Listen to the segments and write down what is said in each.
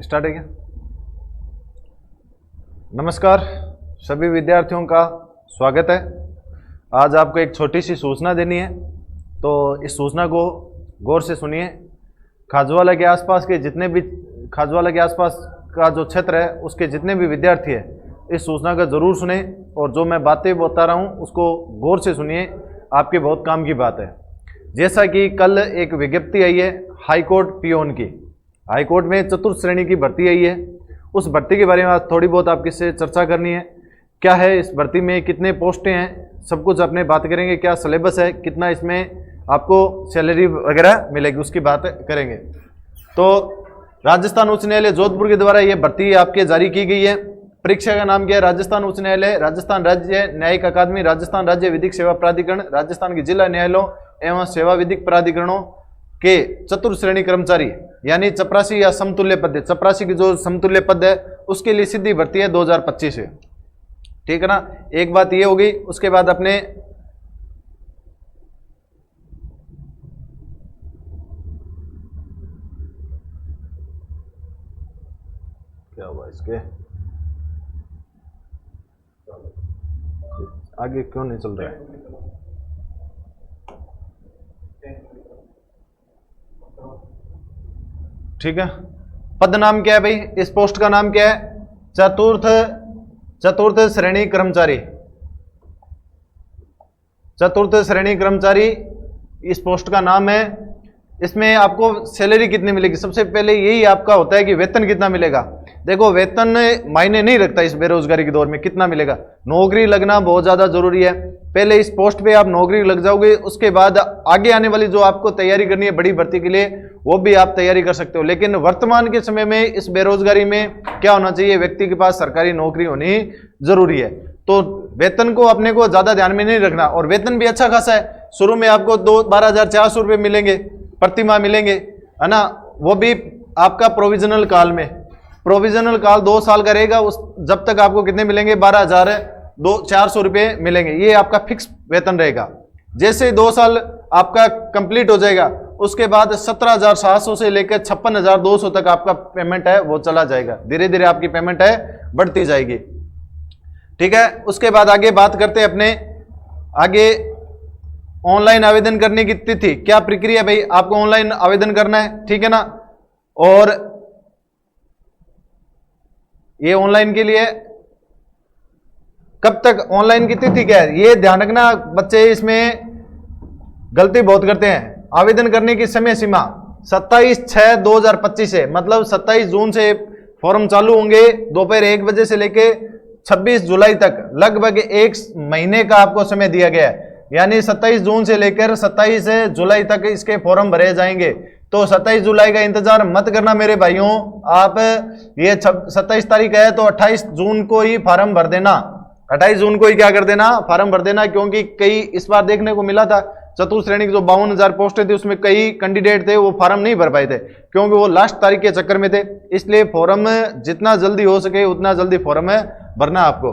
Start है क्या? नमस्कार सभी विद्यार्थियों का स्वागत है। आज आपको एक छोटी सी सूचना देनी है, तो इस सूचना को गौर से सुनिए। खाजवाला के आसपास का जो क्षेत्र है उसके जितने भी विद्यार्थी हैं इस सूचना का जरूर सुने, और जो मैं बातें बता रहा हूँ उसको गौर से सुनिए, आपके बहुत काम की बात है। जैसा कि कल एक विज्ञप्ति आई है हाई कोर्ट पियोन की, हाई कोर्ट में चतुर्थ श्रेणी की भर्ती आई है। उस भर्ती के बारे में आज थोड़ी बहुत आपके से चर्चा करनी है। क्या है इस भर्ती में, कितने पोस्टें हैं, सब कुछ अपने बात करेंगे। क्या सिलेबस है, कितना इसमें आपको सैलरी वगैरह मिलेगी, उसकी बात करेंगे। तो राजस्थान उच्च न्यायालय जोधपुर के द्वारा ये भर्ती आपके जारी की गई है। परीक्षा का नाम क्या है? राजस्थान उच्च न्यायालय, राजस्थान राज्य न्यायिक अकादमी, राजस्थान राज्य विधिक सेवा प्राधिकरण, राजस्थान के जिला न्यायालयों एवं सेवा विधिक प्राधिकरणों के चतुर्थ श्रेणी कर्मचारी यानी चपरासी या समतुल्य पद है। चपरासी की जो समतुल्य पद है उसके लिए सीधी भर्ती है 2025 से, ठीक है ना। एक बात ये होगी। उसके बाद अपने क्या हुआ इसके आगे क्यों नहीं चल रहा है? ठीक है, पद नाम क्या है भाई? इस पोस्ट का नाम क्या है? चतुर्थ श्रेणी कर्मचारी। चतुर्थ श्रेणी कर्मचारी इस पोस्ट का नाम है। इसमें आपको सैलरी कितनी मिलेगी? सबसे पहले यही आपका होता है कि वेतन कितना मिलेगा। देखो, वेतन मायने नहीं रखता इस बेरोजगारी के दौर में कितना मिलेगा। नौकरी लगना बहुत ज्यादा जरूरी है। पहले इस पोस्ट पे आप नौकरी लग जाओगे, उसके बाद आगे आने वाली जो आपको तैयारी करनी है बड़ी भर्ती के लिए वो भी आप तैयारी कर सकते हो। लेकिन वर्तमान के समय में इस बेरोजगारी में क्या होना चाहिए? व्यक्ति के पास सरकारी नौकरी होनी जरूरी है। तो वेतन को अपने को ज्यादा ध्यान में नहीं रखना, और वेतन भी अच्छा खासा है। शुरू में आपको 12,400 रुपये मिलेंगे, प्रतिमाह मिलेंगे, है ना। वो भी आपका प्रोविजनल काल में, प्रोविजनल काल 2 साल का रहेगा। उस जब तक आपको कितने मिलेंगे? 12,400 रुपये मिलेंगे। ये आपका फिक्स वेतन रहेगा। जैसे 2 साल आपका कंप्लीट हो जाएगा उसके बाद 17,700 से लेकर 56,200 तक आपका पेमेंट है वो चला जाएगा। धीरे धीरे आपकी पेमेंट है बढ़ती जाएगी, ठीक है। उसके बाद आगे बात करते हैं अपने आगे ऑनलाइन आवेदन करने की तिथि। क्या प्रक्रिया भाई? आपको ऑनलाइन आवेदन करना है, ठीक है ना। और ये ऑनलाइन के लिए कब तक, ऑनलाइन की तिथि क्या है ये ध्यान रखना। बच्चे इसमें गलती बहुत करते हैं। आवेदन करने की समय सीमा 27/6/2025 है, मतलब 27 जून से फॉर्म चालू होंगे दोपहर 1 बजे से लेके 26 जुलाई तक, लगभग 1 महीने का आपको समय दिया गया है। यानी 27 जून से लेकर 27 जुलाई तक इसके फॉर्म भरे जाएंगे। तो 27 जुलाई का इंतजार मत करना मेरे भाइयों। आप ये 27 तारीख है तो 28 जून को ही फॉर्म भर देना। 28 जून को ही क्या कर देना? फॉर्म भर देना। क्योंकि कई इस बार देखने को मिला था चतुर्थ श्रेणी की जो 52,000 पोस्टें थी उसमें कई कैंडिडेट थे वो फॉर्म नहीं भर पाए थे, क्योंकि वो लास्ट तारीख के चक्कर में थे। इसलिए फॉर्म जितना जल्दी हो सके उतना जल्दी फॉर्म भरना। आपको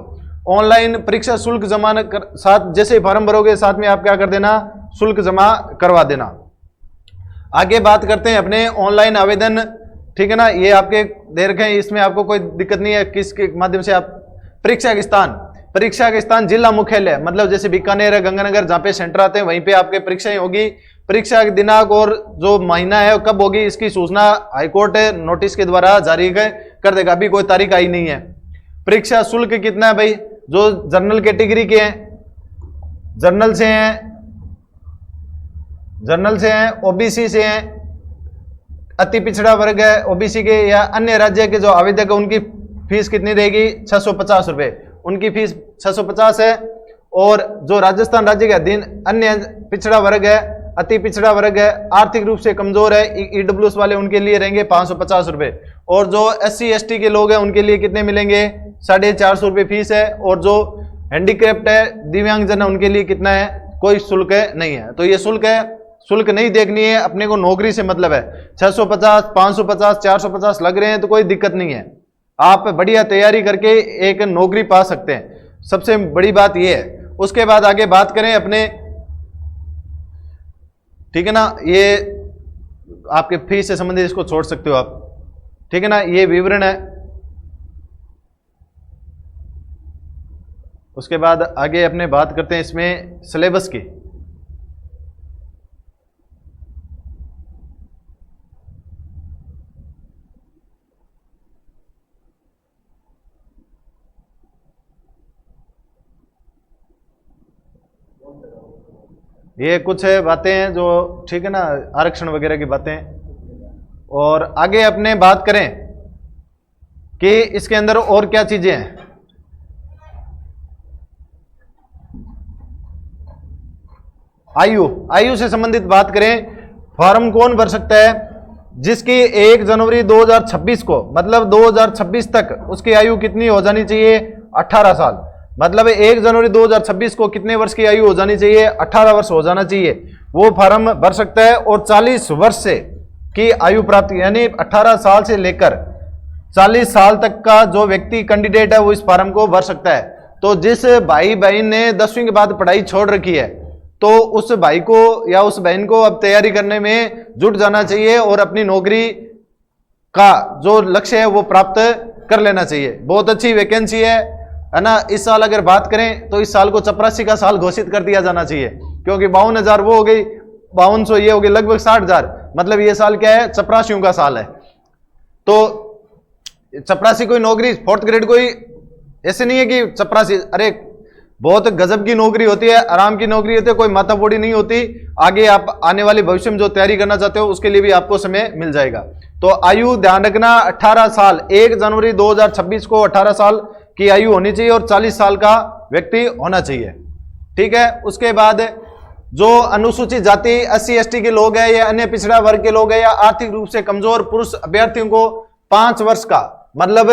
ऑनलाइन परीक्षा शुल्क जमा साथ, जैसे फॉर्म भरोगे साथ में आप क्या कर देना? शुल्क जमा करवा देना। आगे बात करते हैं अपने ऑनलाइन आवेदन, ठीक है ना। ये आपके दे रखे हैं, इसमें आपको कोई दिक्कत नहीं है। किसके माध्यम से आप परीक्षा के स्थान जिला मुख्यालय, मतलब जैसे बीकानेर है, गंगानगर, जहाँ पे सेंटर आते हैं वहीं पे आपके परीक्षाएं होगी। परीक्षा के दिनांक और जो महीना है कब होगी इसकी सूचना हाईकोर्ट नोटिस के द्वारा जारी कर देगा। अभी कोई तारीख आई नहीं है। परीक्षा शुल्क कितना है भाई? जो जनरल कैटेगरी के हैं, जनरल से हैं, ओबीसी से हैं, अति पिछड़ा वर्ग है ओबीसी के या अन्य राज्य के जो आवेदक है उनकी फीस कितनी रहेगी? 650 रुपये उनकी फीस 650 है। और जो राजस्थान राज्य के अधीन अन्य पिछड़ा वर्ग है, अति पिछड़ा वर्ग है, आर्थिक रूप से कमजोर है, ईडब्ल्यूएस वाले, उनके लिए रहेंगे 550 रुपये। और जो SC ST के लोग हैं उनके लिए कितने मिलेंगे? 450 रुपये फीस है। और जो हैंडीक्राफ्ट है, दिव्यांगजन है, उनके लिए कितना है? कोई शुल्क नहीं है। तो ये शुल्क है, शुल्क नहीं देखनी है, अपने को नौकरी से मतलब है। 650, 550, 450 लग रहे हैं तो कोई दिक्कत नहीं है। आप बढ़िया तैयारी करके एक नौकरी पा सकते हैं, सबसे बड़ी बात यह है। उसके बाद आगे बात करें अपने, ठीक है ना, ये आपके फीस से संबंधित, इसको छोड़ सकते हो आप। ठीक है ना, ये विवरण है। उसके बाद आगे अपने बात करते हैं इसमें सिलेबस की। ये कुछ बातें हैं जो, ठीक है ना, आरक्षण वगैरह की बातें। और आगे अपने बात करें कि इसके अंदर और क्या चीजें हैं। आयु से संबंधित बात करें, फॉर्म कौन भर सकता है? जिसकी 1 जनवरी 2026 को, मतलब 2026 तक उसकी आयु कितनी हो जानी चाहिए? 18 साल। मतलब 1 जनवरी 2026 को कितने वर्ष की आयु हो जानी चाहिए? 18 वर्ष हो जाना चाहिए। वो फॉर्म भर सकता है। और 40 वर्ष से की आयु प्राप्ति, यानी 18 साल से लेकर 40 साल तक का जो व्यक्ति कैंडिडेट है वो इस फॉर्म को भर सकता है। तो जिस भाई बहन ने 10वीं के बाद पढ़ाई छोड़ रखी है, तो उस भाई को या उस बहन को अब तैयारी करने में जुट जाना चाहिए और अपनी नौकरी का जो लक्ष्य है वो प्राप्त कर लेना चाहिए। बहुत अच्छी वैकेंसी है ना। इस साल अगर बात करें तो इस साल को चपरासी का साल घोषित कर दिया जाना चाहिए, क्योंकि 52,000 वो हो गई, 5200 ये हो गई, लगभग 60,000। मतलब ये साल क्या है? चपरासियों का साल है। तो चपरासी कोई नौकरी 4th ग्रेड कोई ऐसे नहीं है कि चपरासी, अरे बहुत गजब की नौकरी होती है, आराम की नौकरी होती है, कोई माथापोड़ी नहीं होती। आगे आप आने वाले भविष्य में जो तैयारी करना चाहते हो उसके लिए भी आपको समय मिल जाएगा। तो आयु ध्यान रखना, 18 साल। 1 जनवरी 2026 को 18 साल की आयु होनी चाहिए और 40 साल का व्यक्ति होना चाहिए। ठीक है। उसके बाद जो अनुसूचित जाति, SC ST के लोग हैं या अन्य पिछड़ा वर्ग के लोग हैं या आर्थिक रूप से कमजोर पुरुष अभ्यर्थियों को 5 वर्ष का, मतलब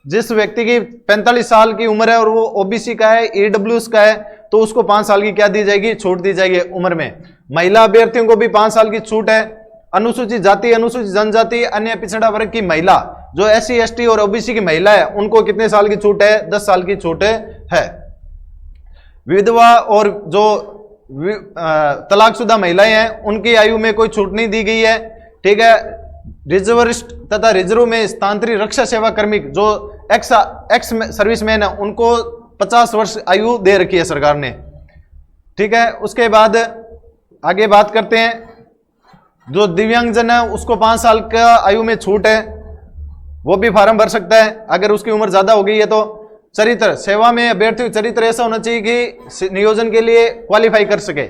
जिस व्यक्ति की 45 साल की उम्र है और वो OBC का है, EWS का है, तो उसको 5 साल की क्या दी जाएगी? छूट दी जाएगी उम्र में। महिला अभ्यर्थियों को भी 5 साल की छूट है। अनुसूचित जाति, अनुसूचित जनजाति, अन्य पिछड़ा वर्ग की महिला, जो SC ST और OBC की महिला है, उनको कितने साल की छूट है? 10 साल की छूट है। विधवा और जो तलाकशुदा महिलाएं हैं उनकी आयु में कोई छूट नहीं दी गई है। ठीक है। रिजर्विस्ट तथा रिजर्व में स्थानांतरित रक्षा सेवा कर्मी, जो एक्स सर्विसमैन है, उनको 50 वर्ष आयु दे रखी है सरकार ने। ठीक है। उसके बाद आगे बात करते हैं, जो दिव्यांगजन है उसको 5 साल का आयु में छूट है, वो भी फार्म भर सकता है अगर उसकी उम्र ज्यादा हो गई है तो। चरित्र, सेवा में अभ्यर्थी चरित्र ऐसा होना चाहिए कि नियोजन के लिए क्वालिफाई कर सके,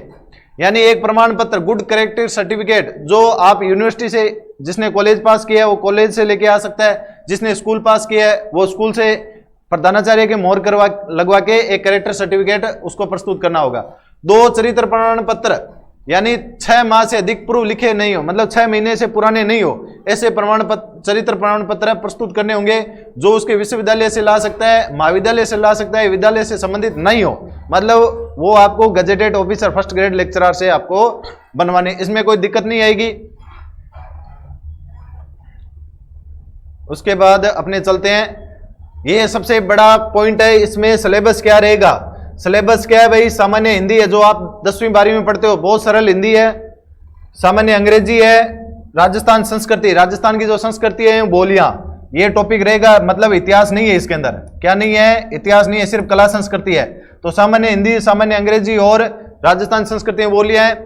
यानी एक प्रमाण पत्र, गुड कैरेक्टर सर्टिफिकेट, जो आप यूनिवर्सिटी से, जिसने कॉलेज पास किया है वो कॉलेज से लेके आ सकता है, जिसने स्कूल पास किया है वो स्कूल से प्रधानाचार्य के मोहर लगवा के एक कैरेक्टर सर्टिफिकेट उसको प्रस्तुत करना होगा। 2 चरित्र प्रमाण पत्र, यानी 6 माह से अधिक पूर्व लिखे नहीं हो, मतलब 6 महीने से पुराने नहीं हो, ऐसे प्रमाण पत्र, चरित्र प्रमाण पत्र प्रस्तुत करने होंगे, जो उसके विश्वविद्यालय से ला सकता है, महाविद्यालय से ला सकता है, विद्यालय से संबंधित नहीं हो, मतलब वो आपको gazetted officer 1st grade lecturer से आपको बनवाने, इसमें कोई दिक्कत नहीं आएगी। उसके बाद अपने चलते हैं, ये सबसे बड़ा पॉइंट है इसमें, सिलेबस क्या रहेगा। सिलेबस क्या है भाई? सामान्य हिंदी है, जो आप 10वीं 12वीं में पढ़ते हो, बहुत सरल हिंदी है। सामान्य अंग्रेजी है। राजस्थान संस्कृति, राजस्थान की जो संस्कृति है, बोलियां, ये टॉपिक रहेगा। मतलब इतिहास नहीं है इसके अंदर, क्या नहीं है? इतिहास नहीं है, सिर्फ कला संस्कृति है। तो सामान्य हिंदी, सामान्य अंग्रेजी और राजस्थान संस्कृति बोलियां है।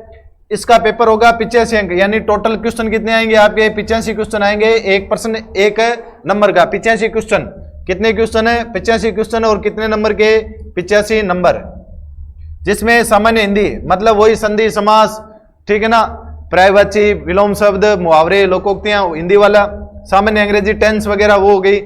इसका पेपर होगा 85 अंक, यानी टोटल क्वेश्चन कितने आएंगे आपके? 85 क्वेश्चन आएंगे। 1 प्रश्न 1 नंबर का, 85 क्वेश्चन। कितने क्वेश्चन है? 85 क्वेश्चन। और कितने नंबर के? 85 नंबर। जिसमें सामान्य हिंदी मतलब वही संधि समास, ठीक है ना, पर्यायवाची, विलोम शब्द, मुहावरे, लोकोक्तियां, हिंदी वाला। सामान्य अंग्रेजी टेंस वगैरह वो हो गई।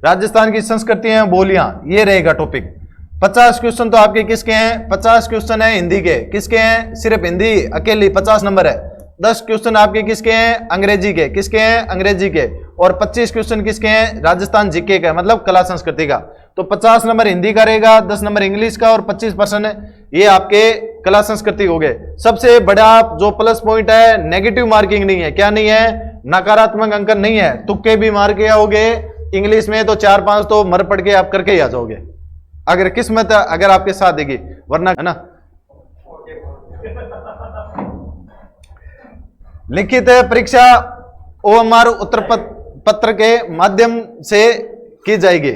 राजस्थान की संस्कृतियां, बोलियां, ये रहेगा टॉपिक। 50 क्वेश्चन तो आपके किसके हैं? 50 क्वेश्चन है हिंदी के। किसके हैं? सिर्फ हिंदी अकेली 50 नंबर है। 10 क्वेश्चन आपके किसके हैं? अंग्रेजी के। किसके हैं? अंग्रेजी के। और 25 क्वेश्चन किसके हैं? राजस्थान जीके का, मतलब कला संस्कृति का। तो 50 नंबर हिंदी का रहेगा, 10 नंबर इंग्लिश का और 25% ये आपके कला संस्कृति हो गए। सबसे बड़ा जो प्लस पॉइंट है, नेगेटिव मार्किंग नहीं है। क्या नहीं है? नकारात्मक अंकन नहीं है। तुक्के भी मार के आओगे इंग्लिश में तो 4-5 तो मर पड़ के आप करके ही आ जाओगे, अगर किस्मत अगर आपके साथ देगी, वरना, है ना। लिखित परीक्षा OMR उत्तर पत्र के माध्यम से की जाएगी।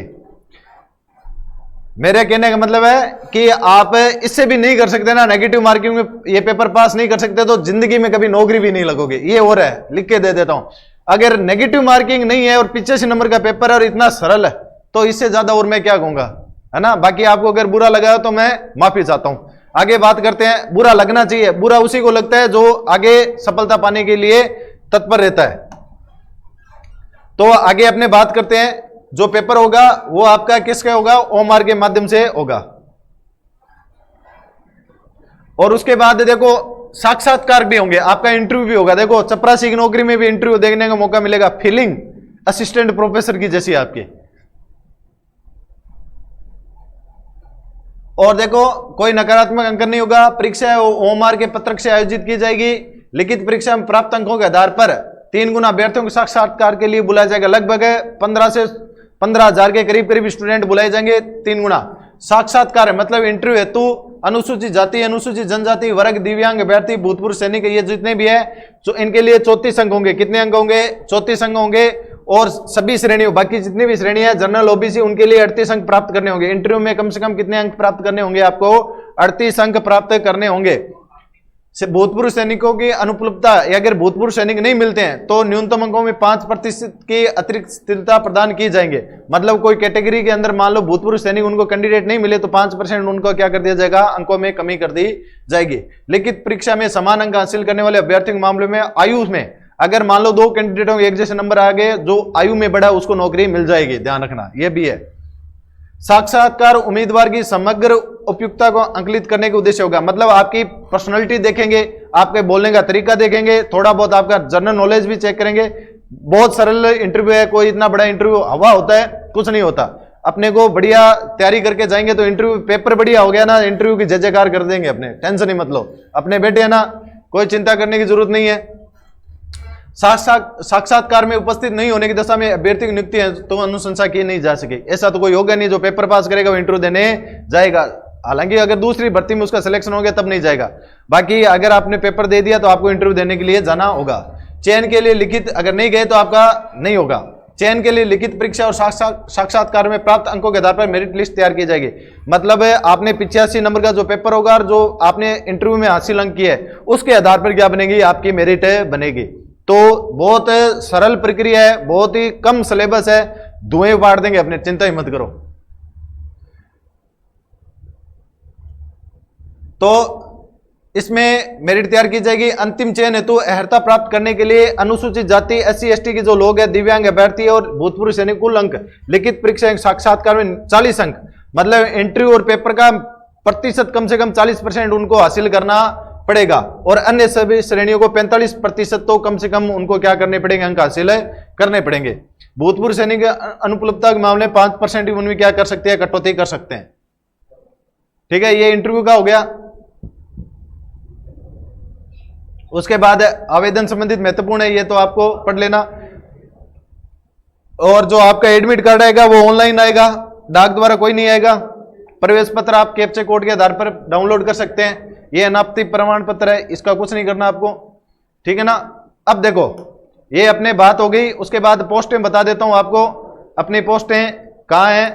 मेरे कहने का मतलब है कि आप इससे भी नहीं कर सकते ना, नेगेटिव मार्किंग में ये पेपर पास नहीं कर सकते तो जिंदगी में कभी नौकरी भी नहीं लगोगे। ये और है, लिख के दे देता हूं। अगर नेगेटिव मार्किंग नहीं है और 85 नंबर का पेपर है और इतना सरल है तो इससे ज्यादा और मैं क्या कहूंगा, है ना। बाकी आपको अगर बुरा लगा तो मैं माफी चाहता हूं। आगे बात करते हैं। बुरा लगना चाहिए, बुरा उसी को लगता है जो आगे सफलता पाने के लिए तत्पर रहता है। तो आगे अपने बात करते हैं। जो पेपर होगा वो आपका किसका होगा, ओएमआर के माध्यम से होगा। और उसके बाद देखो साक्षात्कार भी होंगे, आपका इंटरव्यू भी होगा। देखो चपरासी की नौकरी में भी इंटरव्यू देखने का मौका मिलेगा, फीलिंग असिस्टेंट प्रोफेसर की जैसी आपकी। और देखो कोई नकारात्मक अंक नहीं होगा। परीक्षा ओएमआर के पत्रक से आयोजित की जाएगी। लिखित परीक्षा में प्राप्त अंकों के आधार पर 3 गुना अभ्यर्थियों को साक्षात्कार के लिए बुलाया जाएगा। लगभग 15 से 15,000 के करीब स्टूडेंट बुलाए जाएंगे। 3 गुना साक्षात्कार है मतलब इंटरव्यू हेतु अनुसूचित जाति, अनुसूचित जनजाति, वर्ग, दिव्यांग अभ्यर्थी, भूतपूर्व सैनिक, ये जितने भी है तो इनके लिए 34 अंक होंगे। कितने अंक होंगे, 34 अंक होंगे। और सभी श्रेणियों, बाकी जितनी भी श्रेणी है, जनरल, ओबीसी, उनके लिए 38 अंक प्राप्त करने होंगे। इंटरव्यू में कम से कम कितने अंक प्राप्त करने होंगे, आपको 38 अंक प्राप्त करने होंगे। भूतपूर्व सैनिकों की अनुपलब्धता, या अगर भूतपूर्व सैनिक नहीं मिलते हैं तो न्यूनतम अंकों में 5% की अतिरिक्त स्थिरता प्रदान की जाएंगे। मतलब कोई कैटेगरी के अंदर मान लो भूतपूर्व सैनिक उनको कैंडिडेट नहीं मिले तो 5% उनको क्या कर दिया जाएगा, अंकों में कमी कर दी जाएगी। लिखित परीक्षा में समान अंक हासिल करने वाले अभ्यर्थियों के मामले में आयु में अगर मान लो 2 कैंडिडेटों के एक जैसे नंबर आ गए, जो आयु में बढ़ा उसको नौकरी मिल जाएगी, ध्यान रखना यह भी है। साक्षात्कार उम्मीदवार की समग्र उपयुक्तता को अंकलित करने के उद्देश्य होगा। मतलब आपकी पर्सनालिटी देखेंगे, आपके बोलने का तरीका देखेंगे, थोड़ा बहुत आपका जनरल नॉलेज भी चेक करेंगे। बहुत सरल इंटरव्यू है, कोई इतना बड़ा इंटरव्यू हवा होता है, कुछ नहीं होता। अपने को बढ़िया तैयारी करके जाएंगे तो इंटरव्यू पेपर बढ़िया हो गया ना, इंटरव्यू की जय जयकार कर देंगे। अपने टेंशन ही मत लो, अपने बेटे है ना, कोई चिंता करने की जरूरत नहीं है। साक्षात्कार में उपस्थित नहीं होने की दशा में अभ्यर्थी की नियुक्ति है तो अनुशंसा की नहीं जा सके। ऐसा तो कोई होगा नहीं, जो पेपर पास करेगा वो इंटरव्यू देने जाएगा। हालांकि अगर दूसरी भर्ती में उसका सिलेक्शन हो गया तब नहीं जाएगा। बाकी अगर आपने पेपर दे दिया तो आपको इंटरव्यू देने के लिए जाना होगा। चयन के लिए लिखित, अगर नहीं गए तो आपका नहीं होगा। चयन के लिए लिखित परीक्षा और साक्षात्कार में प्राप्त अंकों के आधार पर मेरिट लिस्ट तैयार की जाएगी। मतलब आपने 85 नंबर का जो पेपर होगा और जो आपने इंटरव्यू में हासिल अंक किए उसके आधार पर क्या बनेगी, आपकी मेरिट बनेगी। तो बहुत सरल प्रक्रिया है, बहुत ही कम सिलेबस है, धुएं उबाड़ देंगे अपने, चिंता ही मत करो। तो इसमें मेरिट तैयार की जाएगी। अंतिम चयन हेतु अर्हता प्राप्त करने के लिए अनुसूचित जाति, SC ST के जो लोग हैं, दिव्यांग अभ्यर्थी और भूतपूर्व सैनिक, कुल अंक लिखित परीक्षा साक्षात्कार में 40 अंक, मतलब इंटरव्यू और पेपर का प्रतिशत कम से कम 40% उनको हासिल करना पड़ेगा। और अन्य सभी श्रेणियों को 45% तो कम से कम उनको क्या करने पड़ेंगे, अंक हासिल करने पड़ेंगे। भूतपूर्व सैनिक अनुपलब्धता के मामले 5% ही उनमें क्या कर सकते हैं, कटौती कर सकते हैं। ठीक है, ये इंटरव्यू का हो गया। उसके बाद आवेदन संबंधित महत्वपूर्ण है, ये तो आपको पढ़ लेना। और जो आपका एडमिट कार्ड आएगा वो ऑनलाइन आएगा, डाक द्वारा कोई नहीं आएगा। प्रवेश पत्र आप कैप्चा कोड के आधार पर डाउनलोड कर सकते हैं। ये अनापत्ति प्रमाण पत्र है, इसका कुछ नहीं करना आपको, ठीक है ना। अब देखो ये अपने बात हो गई। उसके बाद पोस्टें बता देता हूं आपको। अपनी पोस्टें कहाँ हैं,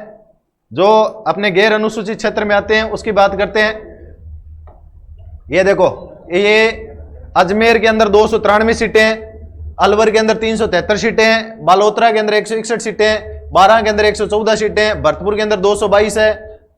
जो अपने गैर अनुसूचित क्षेत्र में आते हैं उसकी बात करते हैं। ये देखो, ये अजमेर के अंदर 293 सीटें हैं, अलवर के अंदर 373 सीटें हैं, बालोतरा के अंदर 161 सीटें हैं, बारां के अंदर 114 सीटें हैं, भरतपुर के अंदर 222 है,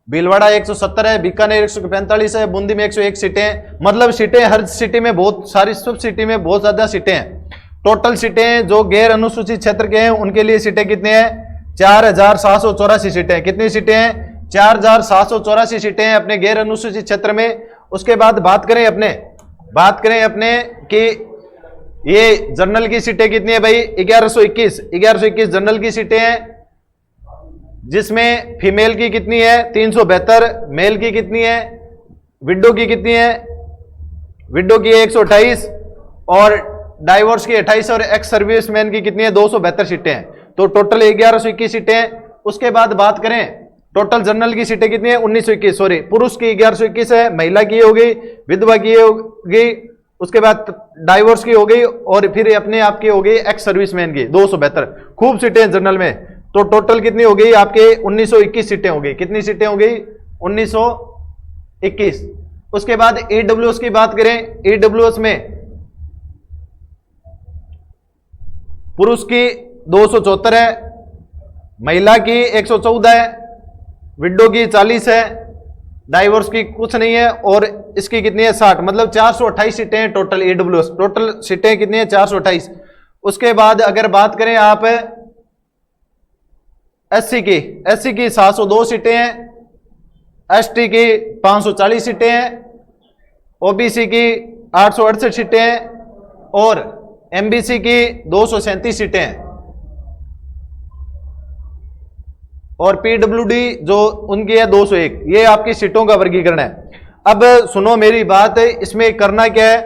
भीलवाड़ा 170 है, बीकानेर 145 है, बूंदी में 101 सीटें हैं। मतलब सीटें हर सिटी में बहुत सारी, सब सिटी में बहुत ज्यादा सीटें हैं। टोटल सीटें जो गैर अनुसूचित क्षेत्र के हैं उनके लिए सीटें कितने हैं, 4784 सीटें। कितनी सीटें हैं, 4784 सीटें हैं अपने गैर अनुसूचित क्षेत्र में। उसके बाद बात करें अपने कि ये जनरल की सीटें कितनी है भाई, 1121 जनरल की सीटें हैं, जिसमें फीमेल की कितनी है 372, मेल की कितनी है, विडो की कितनी है, विडो की 128 और डाइवोर्स की 28 और एक्स सर्विसमैन की कितनी है 272 सीटें हैं। तो टोटल 1121 सीटें हैं। उसके बाद बात करें टोटल जनरल की सीटें कितनी है 1921, सॉरी पुरुष की 1121 है, महिला की होगी, विधवा की होगी उसके बाद डाइवोर्स की हो गई, और फिर अपने आपकी हो गई एक्स सर्विसमैन की 272। खूब सीटें जनरल में, तो टोटल कितनी हो गई आपके 1921 सीटें हो गई। कितनी सीटें हो गई 1921। उसके बाद ईडब्ल्यूएस की बात करें, ईडब्ल्यूएस में पुरुष की 274 है, महिला की 114 है, विडो की 40 है, डाइवोर्स की कुछ नहीं है, और इसकी कितनी है 60, मतलब 428 सीटें हैं टोटल ईडब्ल्यूएस। टोटल सीटें कितनी है 428। उसके बाद अगर बात करें आप एससी की 702 सीटें हैं, एसटी की 540 सीटें हैं, ओबीसी की 868 सीटें हैं, और एमबीसी की 237 सीटें हैं, और पीडब्ल्यूडी जो उनकी है 201। ये आपकी सीटों का वर्गीकरण है। अब सुनो मेरी बात, इसमें करना क्या है,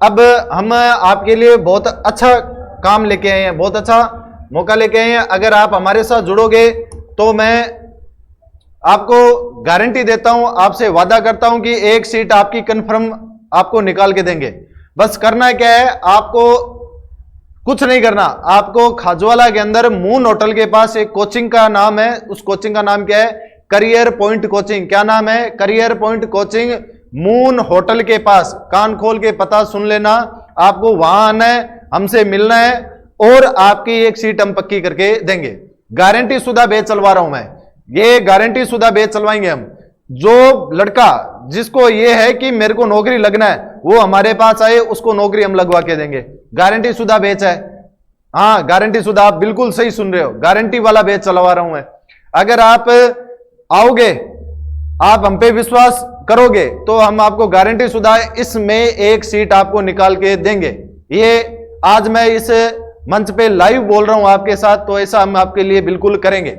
अब हम आपके लिए बहुत अच्छा काम लेके आए हैं, बहुत अच्छा मौका लेके आए हैं। अगर आप हमारे साथ जुड़ोगे तो मैं आपको गारंटी देता हूं, आपसे वादा करता हूं कि एक सीट आपकी कंफर्म आपको निकाल के देंगे। बस करना क्या है, आपको कुछ नहीं करना, आपको खाजवाला के अंदर मून होटल के पास एक कोचिंग का नाम है, उस कोचिंग का नाम क्या है, करियर पॉइंट कोचिंग। क्या नाम है, career point coaching, moon hotel के पास। कान खोल के पता सुन लेना, आपको वहां आना है, हमसे मिलना है, और आपकी एक सीट हम पक्की करके देंगे। गारंटी शुदा बैच चलवा रहा हूं मैं, ये गारंटी शुदा बैच चलवाएंगे हम। जो लड़का जिसको ये है कि मेरे को नौकरी लगना है, वो हमारे पास आए, उसको नौकरी हम लगवा के देंगे। गारंटी शुदा बैच है, हाँ गारंटी शुदा, आप बिल्कुल सही सुन रहे हो, गारंटी वाला बैच चलवा रहा हूं मैं। अगर आप आओगे, आप हम पे विश्वास करोगे, तो हम आपको गारंटी शुदा इसमें एक सीट आपको निकाल के देंगे। ये आज मैं इस मंच पे लाइव बोल रहा हूं आपके साथ, तो ऐसा हम आपके लिए बिल्कुल करेंगे।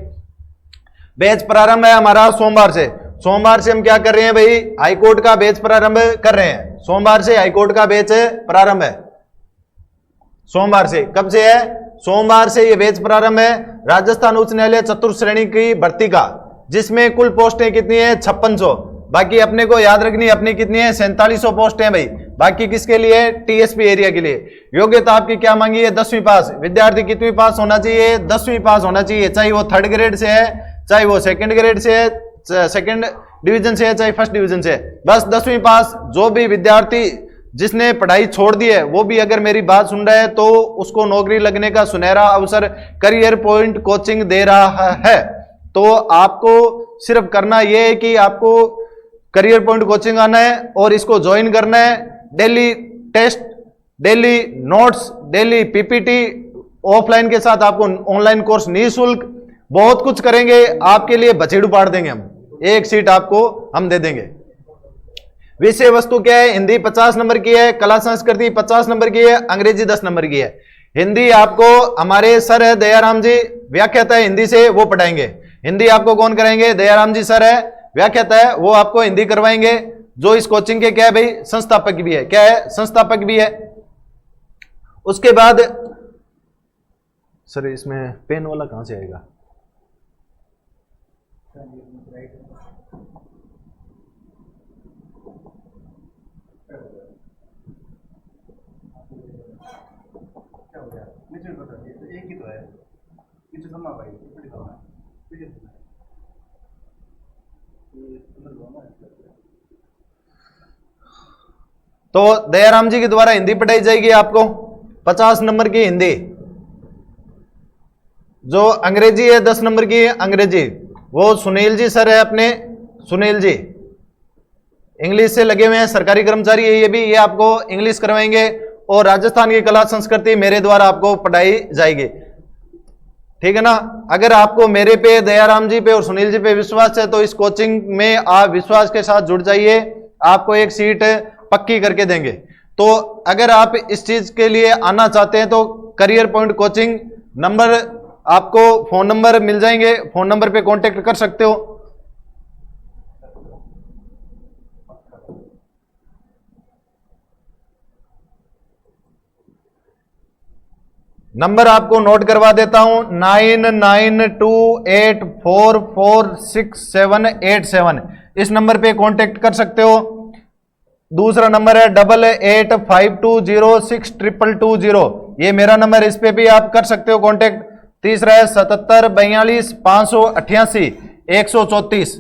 बैच प्रारंभ है हमारा सोमवार से। सोमवार से हम क्या कर रहे हैं भाई, हाईकोर्ट का बैच प्रारंभ कर रहे हैं। सोमवार से हाईकोर्ट का बैच प्रारंभ है। सोमवार से, कब से है, सोमवार से ये बैच प्रारंभ है। राजस्थान उच्च न्यायालय चतुर्थ श्रेणी की भर्ती का, जिसमें कुल पोस्टें कितनी है 5600। बाकी अपने को याद रखनी, अपनी कितनी है 4700 पोस्ट है भाई। बाकी किसके लिए, टीएसपी एरिया के लिए। योग्यता आपकी क्या मांगी है, 10वीं पास। विद्यार्थी कितनी पास होना चाहिए, 10वीं पास होना चाहिए, चाहे वो 3rd ग्रेड से है, चाहे वो 2nd ग्रेड से है, 2nd डिवीजन से है, चाहे 1st डिवीजन से है, बस 10वीं पास। जो भी विद्यार्थी जिसने पढ़ाई छोड़ दी है, वो भी अगर मेरी बात सुन रहा है, तो उसको नौकरी लगने का सुनहरा अवसर करियर पॉइंट कोचिंग दे रहा है। तो आपको सिर्फ करना यह है कि आपको करियर पॉइंट कोचिंग आना है और इसको ज्वाइन करना है। Daily test, daily notes, daily PPT, offline के साथ आपको ऑनलाइन कोर्स निःशुल्क, बहुत कुछ करेंगे आपके लिए, बछेड़ू पाड़ देंगे हम। एक सीट आपको हम दे देंगे। विषय वस्तु क्या है, हिंदी 50 नंबर की है, कला संस्कृति 50 नंबर की है, अंग्रेजी 10 नंबर की है। हिंदी आपको हमारे सर है दयाराम जी, व्याख्याता है हिंदी से, वो पढ़ाएंगे। हिंदी आपको कौन कराएंगे, दयाराम जी सर है, व्याख्याता है, वो आपको हिंदी करवाएंगे। जो इस कोचिंग के क्या है भाई, संस्थापक भी है। क्या है, संस्थापक भी है। उसके बाद सर इसमें पेन वाला कहां से आएगा, एक ही तो है, भाई तो दयाराम जी के द्वारा हिंदी पढ़ाई जाएगी आपको 50 नंबर की हिंदी। जो अंग्रेजी है 10 नंबर की अंग्रेजी, वो सुनील जी सर है अपने, सुनील जी इंग्लिश से लगे हुए हैं, सरकारी कर्मचारी है ये भी, ये आपको इंग्लिश करवाएंगे। और राजस्थान की कला संस्कृति मेरे द्वारा आपको पढ़ाई जाएगी, ठीक है ना। अगर आपको मेरे पे, दयाराम जी पे और सुनील जी पे विश्वास है, तो इस कोचिंग में आप विश्वास के साथ जुड़ जाइए, आपको एक सीट पक्की करके देंगे। तो अगर आप इस चीज के लिए आना चाहते हैं, तो करियर पॉइंट कोचिंग नंबर आपको, फोन नंबर मिल जाएंगे, फोन नंबर पे कांटेक्ट कर सकते हो। नंबर आपको नोट करवा देता हूं, 9928446787। इस नंबर पे कांटेक्ट कर सकते हो। दूसरा नंबर है 8852062220, ये मेरा नंबर, इस पे भी आप कर सकते हो कांटेक्ट। तीसरा है 7742588134,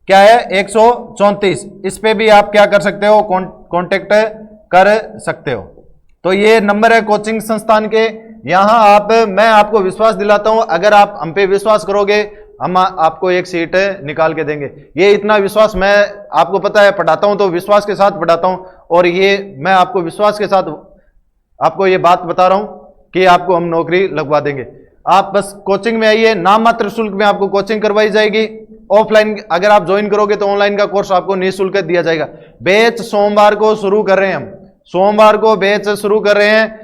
क्या है 134, इस पे भी आप क्या कर सकते हो, कांटेक्ट कर सकते हो। तो ये नंबर है कोचिंग संस्थान के। यहां मैं आपको विश्वास दिलाता हूं, अगर आप हम पे विश्वास करोगे हम आपको एक सीट निकाल के देंगे। ये इतना विश्वास, मैं आपको पता है पढ़ाता हूं तो विश्वास के साथ पढ़ाता हूं, और ये मैं आपको विश्वास के साथ आपको ये बात बता रहा हूं कि आपको हम नौकरी लगवा देंगे। आप बस कोचिंग में आइए, नाम मात्र शुल्क में आपको कोचिंग करवाई जाएगी। ऑफलाइन अगर आप ज्वाइन करोगे तो ऑनलाइन का कोर्स आपको निःशुल्क दिया जाएगा। बैच सोमवार को शुरू कर रहे हैं, हम सोमवार को बैच शुरू कर रहे हैं।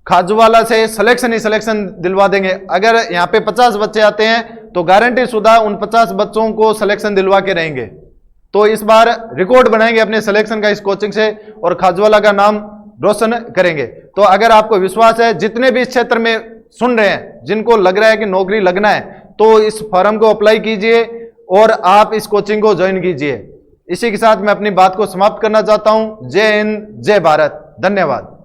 खाजूवाला से सिलेक्शन ही सिलेक्शन दिलवा देंगे। अगर यहाँ पे 50 बच्चे आते हैं तो गारंटी शुदा उन 50 बच्चों को सिलेक्शन दिलवा के रहेंगे। तो इस बार रिकॉर्ड बनाएंगे अपने सिलेक्शन का इस कोचिंग से, और खाजूवाला का नाम रोशन करेंगे। तो अगर आपको विश्वास है, जितने भी इस क्षेत्र में सुन रहे हैं, जिनको लग रहा है कि नौकरी लगना है, तो इस फॉर्म को अप्लाई कीजिए और आप इस कोचिंग को ज्वाइन कीजिए। इसी के साथ मैं अपनी बात को समाप्त करना चाहता हूं। जय हिंद, जय भारत, धन्यवाद।